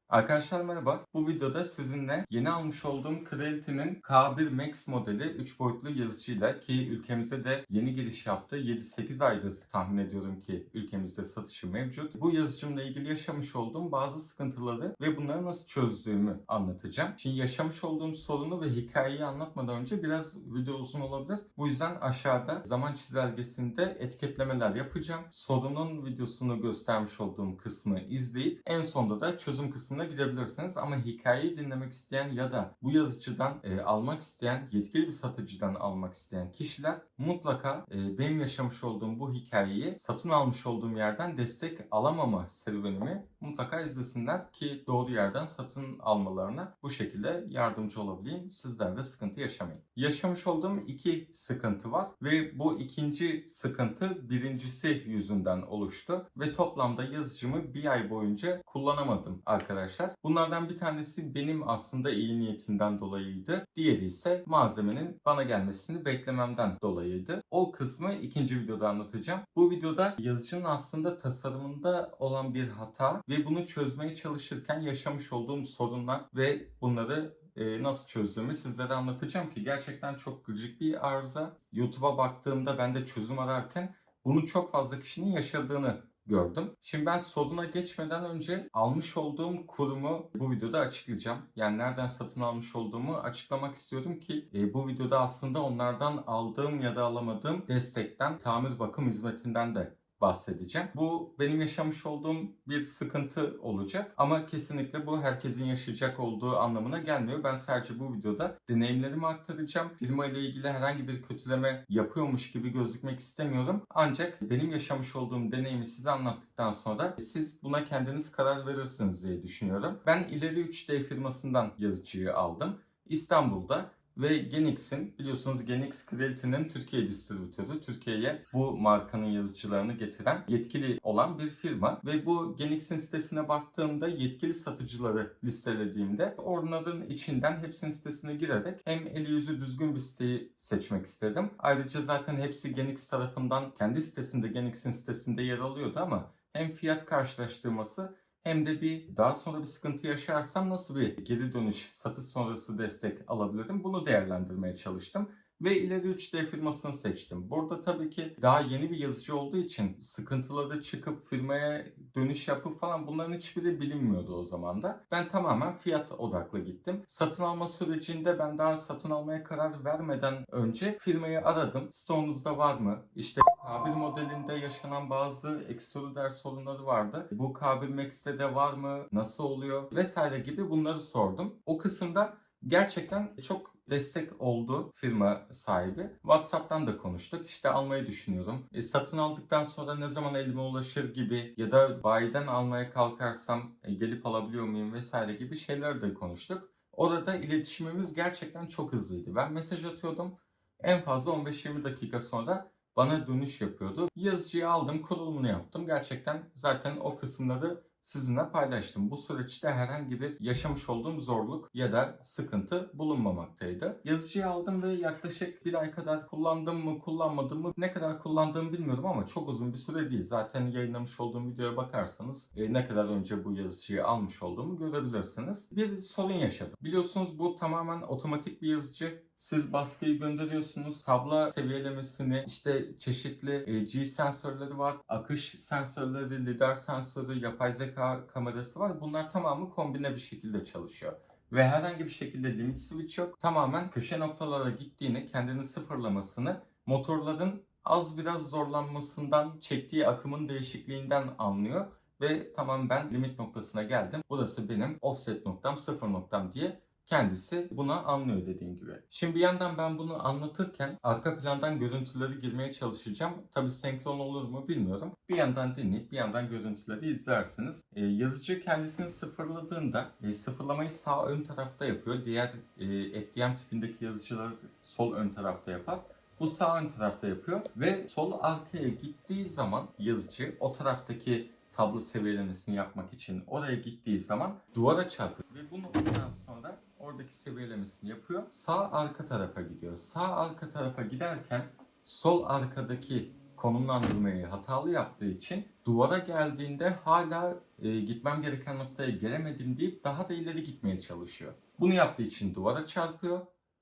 Arkadaşlar merhaba. Bu videoda sizinle yeni almış olduğum Creality'nin K1 Max modeli 3 boyutlu yazıcıyla ki ülkemizde de yeni giriş yaptı. 7-8 aydır tahmin ediyorum ki ülkemizde satışı mevcut. Bu yazıcımla ilgili yaşamış olduğum bazı sıkıntıları ve bunları nasıl çözdüğümü anlatacağım. Şimdi yaşamış olduğum sorunu ve hikayeyi anlatmadan önce biraz video uzun olabilir. Bu yüzden aşağıda zaman çizelgesinde etiketlemeler yapacağım. Sorunun videosunu göstermiş olduğum kısmı izleyip en sonda da çözüm kısmına gidebilirsiniz. Ama hikayeyi dinlemek isteyen ya da bu yazıcıdan almak isteyen, yetkili bir satıcıdan almak isteyen kişiler mutlaka benim yaşamış olduğum bu hikayeyi satın almış olduğum yerden destek alamama serüvenimi mutlaka izlesinler ki doğru yerden satın almalarına bu şekilde yardımcı olabileyim. Sizler de sıkıntı yaşamayın. Yaşamış olduğum iki sıkıntı var ve bu ikinci sıkıntı birincisi yüzünden oluştu ve toplamda yazıcımı bir ay boyunca kullanamadım arkadaşlar. Bunlardan bir tanesi benim aslında iyi niyetimden dolayıydı. Diğeri ise malzemenin bana gelmesini beklememden dolayıydı. O kısmı ikinci videoda anlatacağım. Bu videoda yazıcının aslında tasarımında olan bir hata ve bunu çözmeye çalışırken yaşamış olduğum sorunlar ve bunları nasıl çözdüğümü sizlere anlatacağım ki gerçekten çok gıcık bir arıza. YouTube'a baktığımda ben de çözüm ararken bunu çok fazla kişinin yaşadığını gördüm. Şimdi ben soruna geçmeden önce almış olduğum kurumu bu videoda açıklayacağım. Yani nereden satın almış olduğumu açıklamak istiyorum ki bu videoda aslında onlardan aldığım ya da alamadığım destekten, tamir bakım hizmetinden de bahsedeceğim. Bu benim yaşamış olduğum bir sıkıntı olacak ama kesinlikle bu herkesin yaşayacak olduğu anlamına gelmiyor. Ben sadece bu videoda deneyimlerimi aktaracağım. Firma ile ilgili herhangi bir kötüleme yapıyormuş gibi gözükmek istemiyorum. Ancak benim yaşamış olduğum deneyimi size anlattıktan sonra siz buna kendiniz karar verirsiniz diye düşünüyorum. Ben İleri 3D firmasından yazıcıyı aldım. İstanbul'da ve Genix'in biliyorsunuz Genix Creality'nin Türkiye distribütörü. Türkiye'ye bu markanın yazıcılarını getiren yetkili olan bir firma ve bu Genix'in sitesine baktığımda yetkili satıcıları listelediğimde onların içinden hepsinin sitesine girerek hem eli yüzü düzgün bir siteyi seçmek istedim. Ayrıca zaten hepsi Genix tarafından kendi sitesinde Genix'in sitesinde yer alıyordu ama hem fiyat karşılaştırması hem de daha sonra bir sıkıntı yaşarsam nasıl bir geri dönüş, satış sonrası destek alabilirim bunu değerlendirmeye çalıştım. Ve ileri 3D firmasını seçtim. Burada tabii ki daha yeni bir yazıcı olduğu için sıkıntıları çıkıp firmaya dönüş yapıp falan bunların hiçbiri bilinmiyordu o zaman da. Ben tamamen fiyat odaklı gittim. Satın alma sürecinde ben daha satın almaya karar vermeden önce firmayı aradım. Stoğunuzda var mı? İşte K1 modelinde yaşanan bazı ekstrüder sorunları vardı. Bu K1 Max'te de var mı? Nasıl oluyor? Vesaire gibi bunları sordum. O kısımda gerçekten çok destek oldu firma sahibi. WhatsApp'tan da konuştuk. İşte almayı düşünüyorum. Satın aldıktan sonra ne zaman elime ulaşır gibi ya da bayiden almaya kalkarsam gelip alabiliyor muyum vesaire gibi şeyler de konuştuk. Orada iletişimimiz gerçekten çok hızlıydı. Ben mesaj atıyordum. En fazla 15-20 dakika sonra bana dönüş yapıyordu. Yazıcıyı aldım, kurulumunu yaptım. Gerçekten zaten o kısımları sizinle paylaştım. Bu süreçte herhangi bir yaşamış olduğum zorluk ya da sıkıntı bulunmamaktaydı. Yazıcıyı aldım ve yaklaşık bir ay kadar kullandım mı kullanmadım mı ne kadar kullandığımı bilmiyorum ama çok uzun bir süre değil. Zaten yayınlamış olduğum videoya bakarsanız ne kadar önce bu yazıcıyı almış olduğumu görebilirsiniz. Bir sorun yaşadım. Biliyorsunuz bu tamamen otomatik bir yazıcı. Siz baskıyı gönderiyorsunuz. Kablo seviyelemesini, işte çeşitli G sensörleri var. Akış sensörleri, lidar sensörü, yapay zeka kamerası var. Bunlar tamamı kombine bir şekilde çalışıyor. Ve herhangi bir şekilde limit switch yok. Tamamen köşe noktalara gittiğini, kendini sıfırlamasını, motorların az biraz zorlanmasından, çektiği akımın değişikliğinden anlıyor. Ve tamam ben limit noktasına geldim. Burası benim offset noktam, sıfır noktam diye kendisi buna anlıyor dediğim gibi. Şimdi bir yandan ben bunu anlatırken arka plandan görüntüleri girmeye çalışacağım. Tabi senkron olur mu bilmiyorum. Bir yandan dinleyip bir yandan görüntüleri izlersiniz. Yazıcı kendisini sıfırladığında sıfırlamayı sağ ön tarafta yapıyor. Diğer FDM tipindeki yazıcılar sol ön tarafta yapar. Bu sağ ön tarafta yapıyor ve sol arkaya gittiği zaman yazıcı o taraftaki tablo seviyelemesini yapmak için oraya gittiği zaman duvara çarpıyor ve bu noktadan sonra oradaki seviyelemesini yapıyor. Sağ arka tarafa gidiyor. Sağ arka tarafa giderken sol arkadaki konumlandırmayı hatalı yaptığı için duvara geldiğinde hala gitmem gereken noktaya gelemedim deyip daha da ileri gitmeye çalışıyor. Bunu yaptığı için duvara çarpıyor.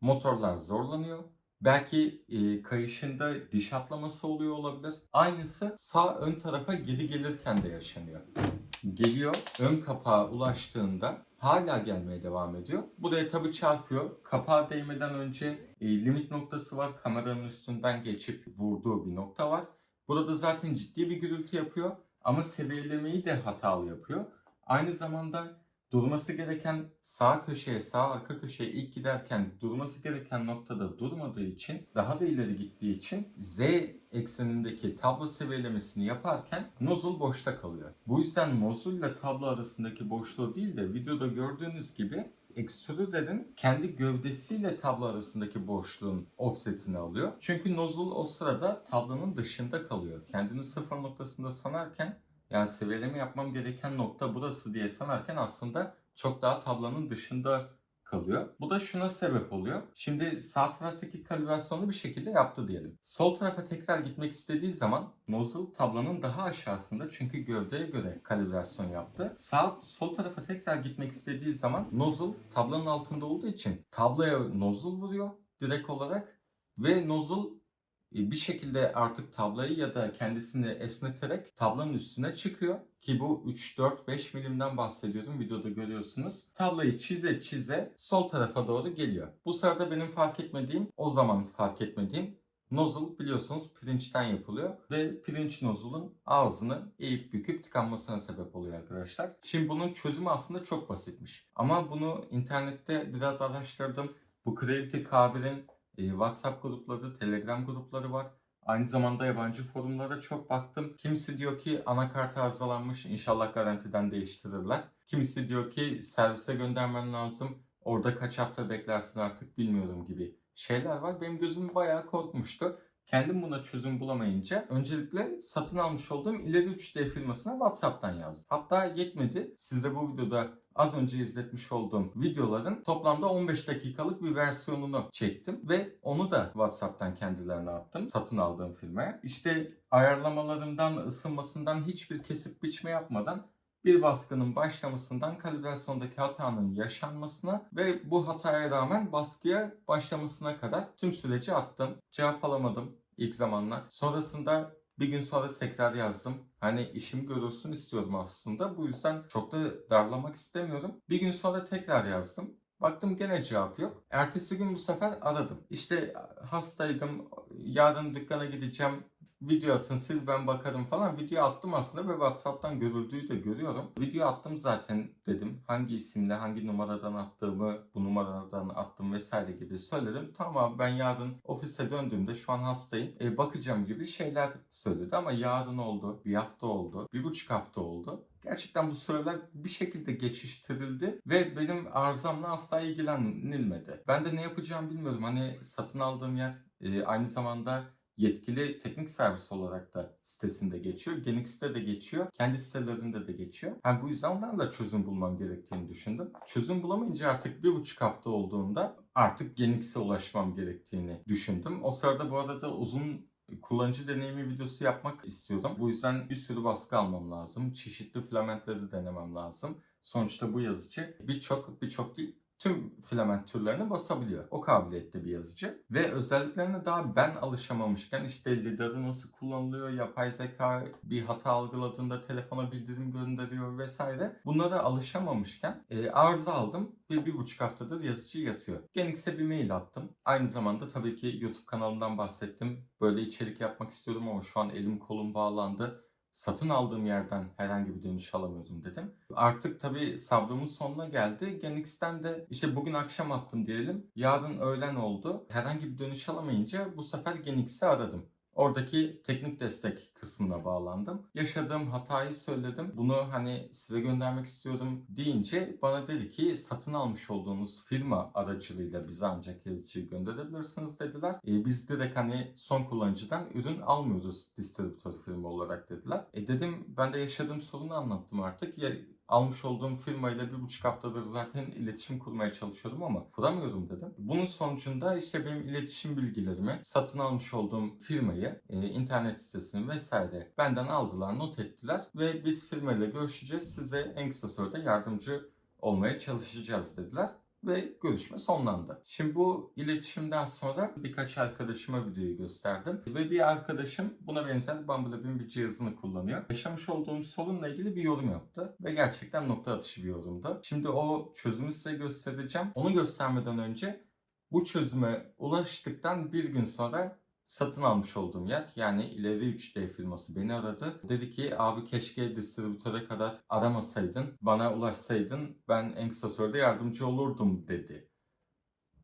Motorlar zorlanıyor. Belki kayışında diş atlaması oluyor olabilir. Aynısı sağ ön tarafa geri gelirken de yaşanıyor. Geliyor, ön kapağa ulaştığında hala gelmeye devam ediyor. Buraya tabii çarpıyor. Kapağa değmeden önce limit noktası var. Kameranın üstünden geçip vurduğu bir nokta var. Burada zaten ciddi bir gürültü yapıyor ama seviyelemeyi de hatalı yapıyor. Aynı zamanda durması gereken sağ köşeye, sağ arka köşeye ilk giderken durması gereken noktada durmadığı için, daha da ileri gittiği için Z eksenindeki tablo seviyelemesini yaparken nozzle boşta kalıyor. Bu yüzden nozzle ile tablo arasındaki boşluğu değil de videoda gördüğünüz gibi extruder'in kendi gövdesiyle tablo arasındaki boşluğun offsetini alıyor. Çünkü nozzle o sırada tablonun dışında kalıyor. Kendini sıfır noktasında sanarken, yani seviyeleme yapmam gereken nokta burası diye sanarken aslında çok daha tablonun dışında kalıyor. Bu da şuna sebep oluyor. Şimdi sağ taraftaki kalibrasyonu bir şekilde yaptı diyelim. Sol tarafa tekrar gitmek istediği zaman nozzle tablonun daha aşağısında, çünkü gövdeye göre kalibrasyon yaptı. Sol tarafa tekrar gitmek istediği zaman nozzle tablonun altında olduğu için tabloya nozzle vuruyor direkt olarak ve nozzle bir şekilde artık tablayı ya da kendisini esneterek tablonun üstüne çıkıyor. Ki bu 3, 4, 5 milimden bahsediyorum, videoda görüyorsunuz. Tablayı çize çize sol tarafa doğru geliyor. Bu sırada benim o zaman fark etmediğim nozzle biliyorsunuz pirinçten yapılıyor ve pirinç nozzle'ın ağzını eğip büküp tıkanmasına sebep oluyor arkadaşlar. Şimdi bunun çözümü aslında çok basitmiş. Ama bunu internette biraz araştırdım. Bu Creality K1'in WhatsApp grupları, Telegram grupları var. Aynı zamanda yabancı forumlara çok baktım. Kimisi diyor ki anakart arızalanmış, inşallah garantiden değiştirirler. Kimisi diyor ki servise göndermen lazım, orada kaç hafta beklersin artık bilmiyorum gibi şeyler var. Benim gözüm bayağı korkmuştu. Kendim buna çözüm bulamayınca öncelikle satın almış olduğum ileri 3D firmasına WhatsApp'tan yazdım. Hatta yetmedi. Size bu videoda az önce izletmiş olduğum videoların toplamda 15 dakikalık bir versiyonunu çektim ve onu da WhatsApp'tan kendilerine attım satın aldığım firmaya. İşte ayarlamalarından, ısınmasından hiçbir kesip biçme yapmadan bir baskının başlamasından kalibrasyondaki hatanın yaşanmasına ve bu hataya rağmen baskıya başlamasına kadar tüm süreci attım. Cevap alamadım ilk zamanlar. Sonrasında bir gün sonra tekrar yazdım. Hani işim görülsün istiyorum aslında. Bu yüzden çok da darlamak istemiyorum. Bir gün sonra tekrar yazdım. Baktım gene cevap yok. Ertesi gün bu sefer aradım. İşte hastaydım, yarın dükkana gideceğim, video atın siz ben bakarım falan. Video attım aslında ve WhatsApp'tan görüldüğü de görüyorum. Video attım zaten dedim. Hangi isimle, hangi numaradan attığımı, bu numaradan attım vesaire gibi söyledim. Tamam ben yarın ofise döndüğümde şu an hastayım, bakacağım gibi şeyler söyledi ama yarın oldu, bir hafta oldu, 1,5 hafta oldu. Gerçekten bu süreler bir şekilde geçiştirildi ve benim arızamla asla ilgilenilmedi. Ben de ne yapacağımı bilmiyorum. Hani satın aldığım yer aynı zamanda yetkili teknik servis olarak da sitesinde geçiyor. Genix'te de geçiyor. Kendi sitelerinde de geçiyor. Yani bu yüzden onlarla çözüm bulmam gerektiğini düşündüm. Çözüm bulamayınca artık 1,5 hafta olduğunda artık Genix'e ulaşmam gerektiğini düşündüm. O sırada bu arada uzun kullanıcı deneyimi videosu yapmak istiyordum. Bu yüzden bir sürü baskı almam lazım. Çeşitli filamentleri denemem lazım. Sonuçta bu yazıcı birçok değil, tüm filament türlerini basabiliyor. O kabiliyette bir yazıcı. Ve özelliklerine daha ben alışamamışken işte LiDAR'ı nasıl kullanılıyor, yapay zeka bir hata algıladığında telefona bildirim gönderiyor vesaire. Bunlara alışamamışken arıza aldım ve 1,5 haftadır yazıcı yatıyor. Genix'e bir mail attım. Aynı zamanda tabii ki YouTube kanalımdan bahsettim. Böyle içerik yapmak istiyordum ama şu an elim kolum bağlandı. Satın aldığım yerden herhangi bir dönüş alamıyordum dedim. Artık tabii sabrımın sonuna geldi. Genix'ten de işte bugün akşam attım diyelim. Yarın öğlen oldu. Herhangi bir dönüş alamayınca bu sefer Genix'i aradım. Oradaki teknik destek kısmına bağlandım. Yaşadığım hatayı söyledim. Bunu hani size göndermek istiyorum deyince bana dedi ki satın almış olduğunuz firma aracılığıyla bize ancak yazıcıyı gönderebilirsiniz dediler. Biz direkt hani son kullanıcıdan ürün almıyoruz distribütör firma olarak dediler. Dedim ben de yaşadığım sorunu anlattım artık. Ya almış olduğum firmayla 1,5 haftadır zaten iletişim kurmaya çalışıyordum ama kuramıyorum dedim. Bunun sonucunda işte benim iletişim bilgilerimi, satın almış olduğum firmayı, internet sitesini vesaire benden aldılar, not ettiler ve biz firmayla görüşeceğiz. Size en kısa sürede yardımcı olmaya çalışacağız dediler. Ve görüşme sonlandı. Şimdi bu iletişimden sonra birkaç arkadaşıma videoyu gösterdim. Ve bir arkadaşım buna benzer Bumblebee'nin bir cihazını kullanıyor. Yaşamış olduğum sorunla ilgili bir yorum yaptı. Ve gerçekten nokta atışı bir yorumdu. Şimdi o çözümü size göstereceğim. Onu göstermeden önce bu çözüme ulaştıktan bir gün sonra satın almış olduğum yer, yani İleri 3D firması beni aradı. Dedi ki abi keşke distribütöre kadar aramasaydın, bana ulaşsaydın, ben en kısa sürede yardımcı olurdum dedi.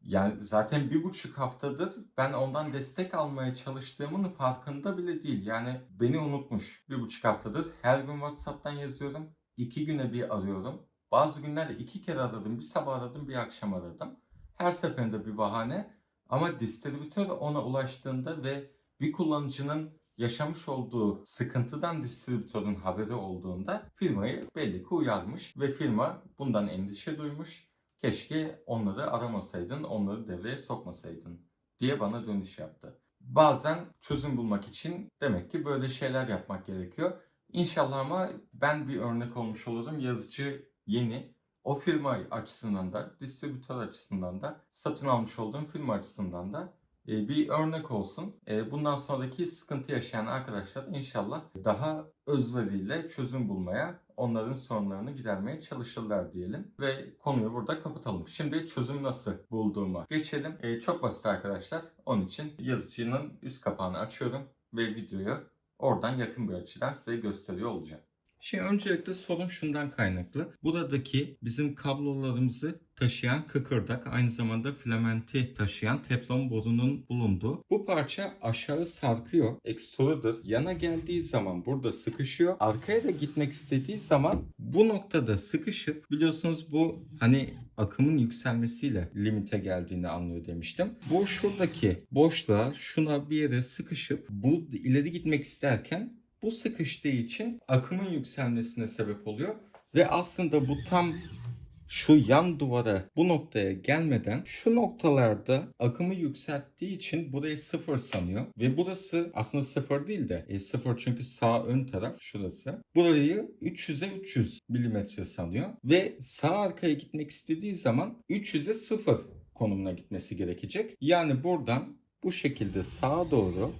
Yani zaten 1,5 haftadır ben ondan destek almaya çalıştığımın farkında bile değil. Yani beni unutmuş. 1,5 haftadır her gün WhatsApp'tan yazıyorum. 2 güne bir arıyorum. Bazı günlerde 2 kere aradım. Bir sabah aradım, bir akşam aradım. Her seferinde bir bahane. Ama distribütör ona ulaştığında ve bir kullanıcının yaşamış olduğu sıkıntıdan distribütörün haberi olduğunda firmayı belli ki uyarmış ve firma bundan endişe duymuş. Keşke onları aramasaydın, onları devreye sokmasaydın diye bana dönüş yaptı. Bazen çözüm bulmak için demek ki böyle şeyler yapmak gerekiyor. İnşallah ama ben bir örnek olmuş olurum. Yazıcı yeni. O firma açısından da, distribütör açısından da, satın almış olduğum firma açısından da bir örnek olsun. Bundan sonraki sıkıntı yaşayan arkadaşlar inşallah daha özveriyle çözüm bulmaya, onların sorunlarını gidermeye çalışırlar diyelim. Ve konuyu burada kapatalım. Şimdi çözüm nasıl bulduğuma geçelim. Çok basit arkadaşlar. Onun için yazıcının üst kapağını açıyorum ve videoyu oradan yakın bir açıdan size gösteriyor olacağım. Şimdi öncelikle sorun şundan kaynaklı. Buradaki bizim kablolarımızı taşıyan kıkırdak, aynı zamanda filamenti taşıyan teflon borunun bulunduğu bu parça aşağı sarkıyor. Extruder yana geldiği zaman burada sıkışıyor. Arkaya da gitmek istediği zaman bu noktada sıkışıp, biliyorsunuz bu hani akımın yükselmesiyle limite geldiğini anlıyor demiştim. Bu şuradaki boşluğa, şuna bir yere sıkışıp bu ileri gitmek isterken bu sıkıştığı için akımın yükselmesine sebep oluyor ve aslında bu tam şu yan duvara, bu noktaya gelmeden şu noktalarda akımı yükselttiği için burayı sıfır sanıyor ve burası aslında sıfır değil de sıfır, çünkü sağ ön taraf şurası. Burayı 300'e 300 milimetre sanıyor ve sağ arkaya gitmek istediği zaman 300'e 0 konumuna gitmesi gerekecek. Yani buradan bu şekilde sağa doğru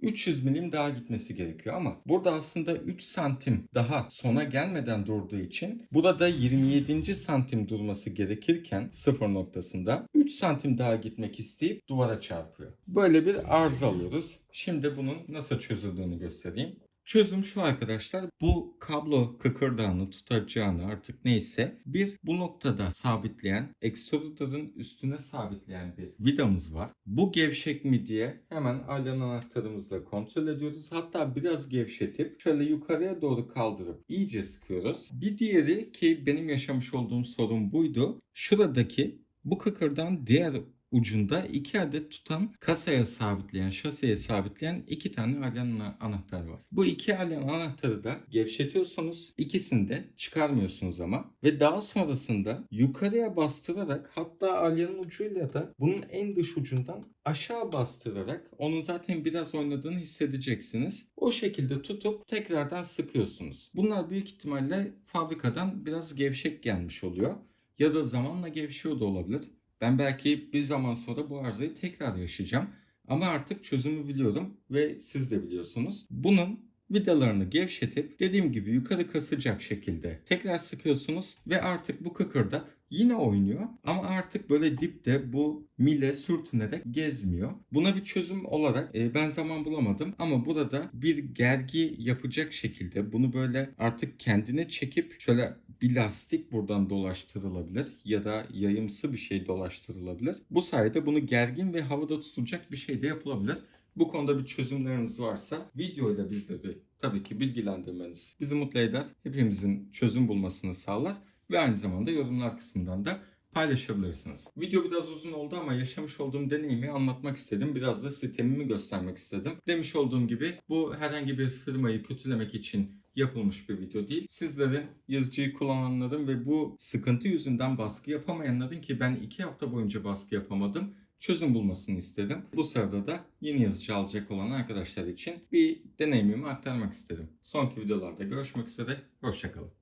300 milim daha gitmesi gerekiyor ama burada aslında 3 santim daha sona gelmeden durduğu için burada 27. santim durması gerekirken sıfır noktasında 3 santim daha gitmek isteyip duvara çarpıyor. Böyle bir arıza alıyoruz. Şimdi bunun nasıl çözüldüğünü göstereyim. Çözüm şu arkadaşlar. Bu kablo kıkırdağını tutacağını artık neyse bir bu noktada sabitleyen, extruder'ın üstüne sabitleyen bir vidamız var. Bu gevşek mi diye hemen alyan anahtarımızla kontrol ediyoruz. Hatta biraz gevşetip şöyle yukarıya doğru kaldırıp iyice sıkıyoruz. Bir diğeri, ki benim yaşamış olduğum sorun buydu. Şuradaki bu kıkırdağın diğer ucunda 2 adet tutan, kasaya sabitleyen, şaseye sabitleyen 2 tane alyan anahtar var. Bu 2 alyan anahtarı da gevşetiyorsunuz. İkisini de çıkarmıyorsunuz ama. Ve daha sonrasında yukarıya bastırarak, hatta alyanın ucuyla da bunun en dış ucundan aşağı bastırarak, onun zaten biraz oynadığını hissedeceksiniz. O şekilde tutup tekrardan sıkıyorsunuz. Bunlar büyük ihtimalle fabrikadan biraz gevşek gelmiş oluyor. Ya da zamanla gevşiyor da olabilir. Ben belki bir zaman sonra bu arızayı tekrar yaşayacağım. Ama artık çözümü biliyorum ve siz de biliyorsunuz. Bunun vidalarını gevşetip dediğim gibi yukarı kasacak şekilde tekrar sıkıyorsunuz ve artık bu kıkırdak yine oynuyor ama artık böyle dipte bu mile sürtünerek gezmiyor. Buna bir çözüm olarak ben zaman bulamadım ama burada bir gergi yapacak şekilde bunu böyle artık kendine çekip şöyle bir lastik buradan dolaştırılabilir ya da yayımsı bir şey dolaştırılabilir. Bu sayede bunu gergin ve havada tutulacak bir şey de yapılabilir. Bu konuda bir çözümleriniz varsa videoyla bizleri tabii ki bilgilendirmeniz bizi mutlu eder. Hepimizin çözüm bulmasını sağlar ve aynı zamanda yorumlar kısmından da paylaşabilirsiniz. Video biraz uzun oldu ama yaşamış olduğum deneyimi anlatmak istedim. Biraz da sistemimi göstermek istedim. Demiş olduğum gibi bu herhangi bir firmayı kötülemek için yapılmış bir video değil. Sizlerin, yazıcıyı kullananların ve bu sıkıntı yüzünden baskı yapamayanların, ki ben 2 hafta boyunca baskı yapamadım, çözüm bulmasını istedim. Bu sırada da yeni yazıcı alacak olan arkadaşlar için bir deneyimimi aktarmak istedim. Sonraki videolarda görüşmek üzere, hoşça kalın.